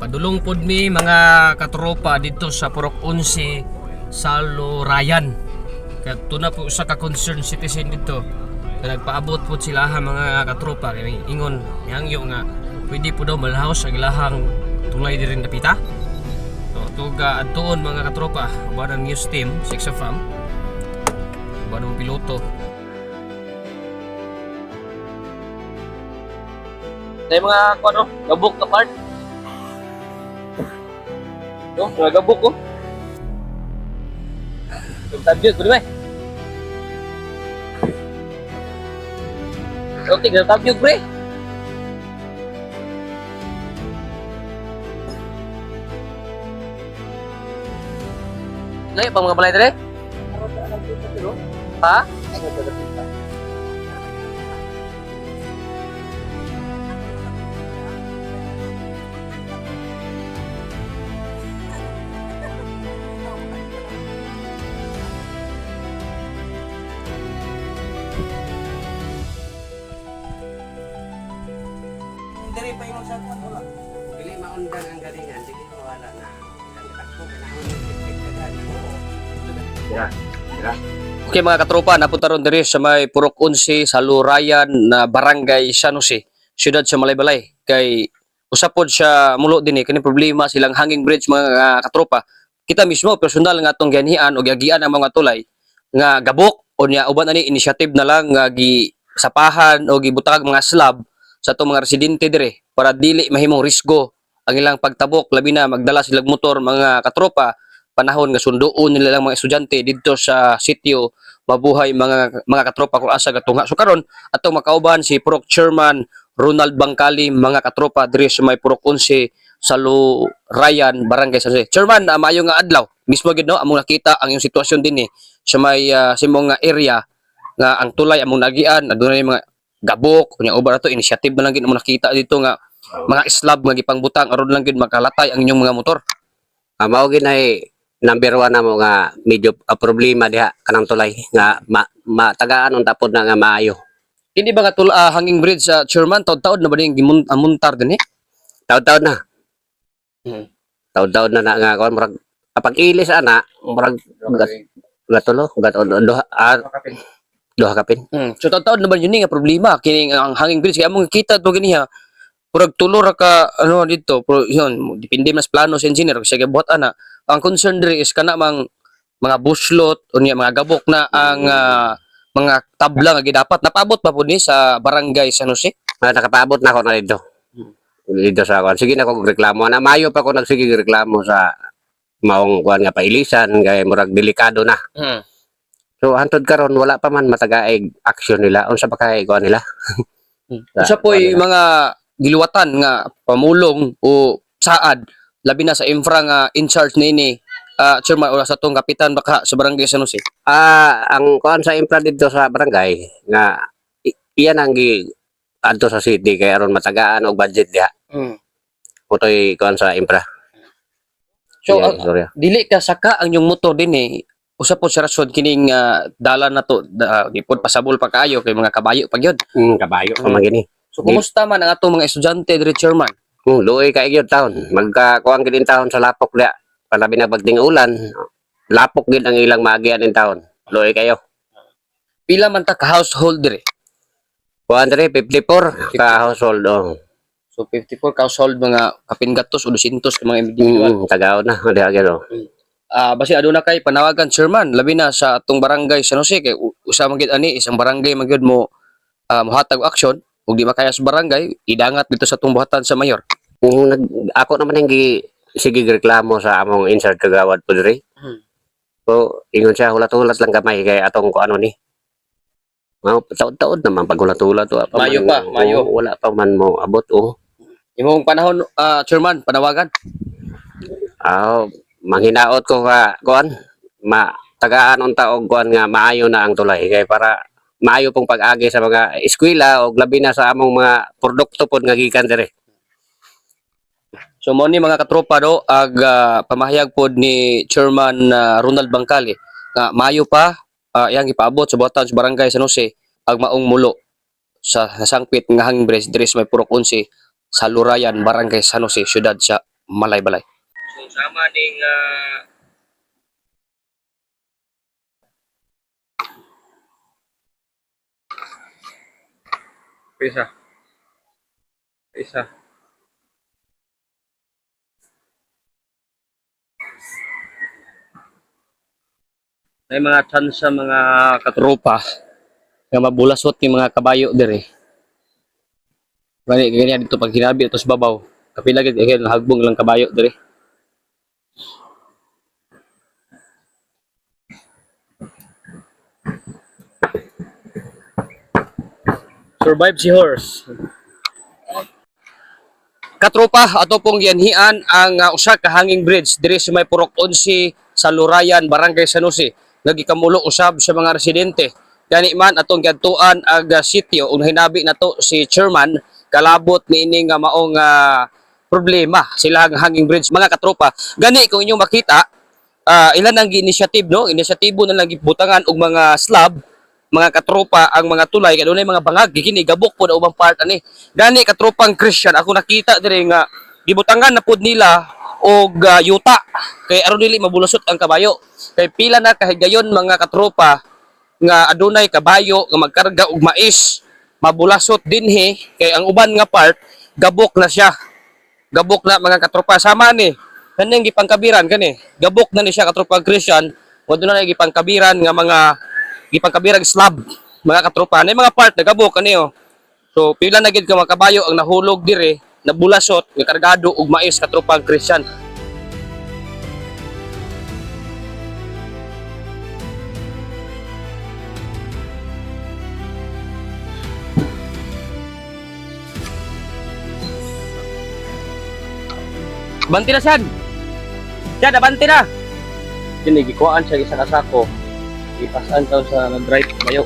Padulong pod mi mga katropa dito sa Purok 11 sa Lurayan. Kaya ito na po sa ka-concerned citizen dito. Kaya nagpaabot po sila mga katropa. Kaya ingon, hangyo nga, pwede po daw malhaos ang ilahang tulay di rin napita. So, tuga adtoon mga katropa, ba ng news team, 6 FM, ba ng piloto. Tayo mga kwano, gabok na part. No, mga gabok ko. Tabyot ko di ba? Otik na tabyot pre. Layo pa mga balay tadi? Ha? Dili pa yung sa kuan wala. Dili maundan ang galingan, dili wala na. Takbo kinahanglan ng expect ka Okay mga katropa, napunta ron diri sa may Purok 11 sa Lurayan na Barangay San Jose, siyudad sa Malaybalay. Kay usapod siya mulo din kani problema silang hanging bridge mga katropa. Kita mismo personal nga atong gianhian o giagian ang mga tulay nga gabok o nya uban ani initiative na lang nga gisapahan o gibutag mga slab sa atong mga residente dire para dili mahimong risgo ang ilang pagtabok labi na magdala silang motor mga katropa panahon nga sunduon nila lang mga estudyante didto sa sitio mabuhay mga katropa kung asa gatunga. So karon atong makauban si Purok Chairman Ronald Bangkali mga katropa diri sa may Purok 11 sa Lurayan Barangay San Jose. Chairman, maayo nga adlaw. Mismo gid no among nakita ang yung sitwasyon din sa may simong nga area nga ang tulay among nagian adunay mga gabok kunya uban ato initiative na lang gid among nakita dito nga mga slab nga gipangbutang aron lang gid makalatay ang inyong mga motor. mao ginay number 1 na mo nga medyo problema diha kanang tulay nga matagaan tapod na nga maayo. Hindi ba nga hanging bridge sa Chairman taud-taud na ba ning gimuntar din Taud-taud na. Taud-taud na nga kon murag kapag ilis ana murag gatulo duha kapin. So taud-taud na ba yun nga problema kini ang hanging bridge kaya among kita to giniha purag tulo ra ka ano dito pero yun depende mas plano sa engineer kasi gibuhat ana ang concern diri is kana mga buslot o niya mga gabok na ang mga tabla nga gidapat napabot pa pud ni sa barangay San Jose. Nakapaabot na ako na dito. Dito sa kon. Sige na ko reklamo na mayo pa ko nagsige reklamo sa maong kuan nga pailisan kay murag delikado na. So hantod karon wala pa man matagaig action nila unsa pa kay kuan nila. Usa po'y mga giluwatan nga pamulong o saad labi na sa infra nga in charge nini Chairman o sa tong kapitan baka sa barangay San Jose. Ang kuan sa infra dito sa barangay nga iyan ang gi adto sa city kay aron matagaan og budget diha. Kutoy kuan sa infra. So Sorry. dili ka saka ang yung motor din usa po sa rason kining dalan na to gipod pasabol pa kaayo kay mga kabayo pa gyud. Kabayo pa man gini. So kumusta man ang atong mga estudyante diri Chairman? Luoy kay gyud taon. Magka kuan gid in taon sa lapok diha. Palabi na pagting ulan, lapok gid ang ilang maagian in taon. Luoy kayo. Pila man ta ka household diri? 154 ka household. So 54 ka household mga kapin gatos o 200 ka mga individual. Tagaw na diha gyud. Basi aduna kay panawagan Chairman labi na sa atong barangay San Jose kay usa man gid ani isang barangay man gyud mo mohatag og aksyon ug di makaya sa barangay idangat dito sa atong buhatan sa mayor. Ako naman ang sige reklamo sa among insert kagawad po diri. So ingon siya hulat-hulat lang kamay kay atong ko ano ni. Taod-taod naman pag hulat-hulat to. Mayo pa, mayo. Wala pa man mo abot Imong panahon Chairman panawagan. Manghinaot ko nga kuan tagaan unta og kuan nga maayo na ang tulay kay para maayo pong pag-agi sa mga eskwela o labi na sa among mga produkto pod nga gikan diri. So mo ni mga katropa do pamahayag pod ni Chairman Ronald Bangkali nga mayo pa iyang ipaabot sa buhatan sa barangay San Jose ang maong mulo sa nasangpit nga hanging bridge diri sa may Purok 11 sa Lurayan, Barangay San Jose, siyudad sa Malaybalay. So sama ning isa. May mga chance sa mga katropa nga mabulasot ni mga kabayo dire. Gani ganyan dito pag hinabi ito sa babaw. Kapila gid kay hagbong lang kabayo dire. Survive si horse. Katropa, ato pong yanhian ang usa ka hanging bridge diri sa may Purok 11 sa Lurayan, Barangay San Jose. Nagikamulo usab sa mga residente. Gani man atong giadtuan ang sitio ug hinabi nato si chairman kalabot niini nga maong problema sila ang hanging bridge. Mga katropa, gani kung inyong makita ilan ang initiative no? Inisyatibo na lang gibutangan og mga slab mga katropa ang mga tulay kay dunay mga bangag kini gabok po na ubang part ani gani katropang Christian ako nakita dire nga gibutangan na pud nila og yuta kay aron dili mabulasot ang kabayo kay pila na kahigayon mga katropa nga adunay kabayo nga magkarga og mais mabulasot dinhi kay ang uban nga part gabok na siya gabok na mga katropa sama ni kaning gipangkabiran kani gabok na ni siya katropang Christian wala na gipangkabiran nga mga gipangkabirang slab mga katropa na mga part nagabok kaniyo so pila na gid ka mga kabayo ang nahulog dire nabulasot nga kargado og mais katropang Christian. Banti na sad. Sad, abanti na. Kini gikuhaan siya isa ka sako. Ipasan tayo sa nag-drive kayo.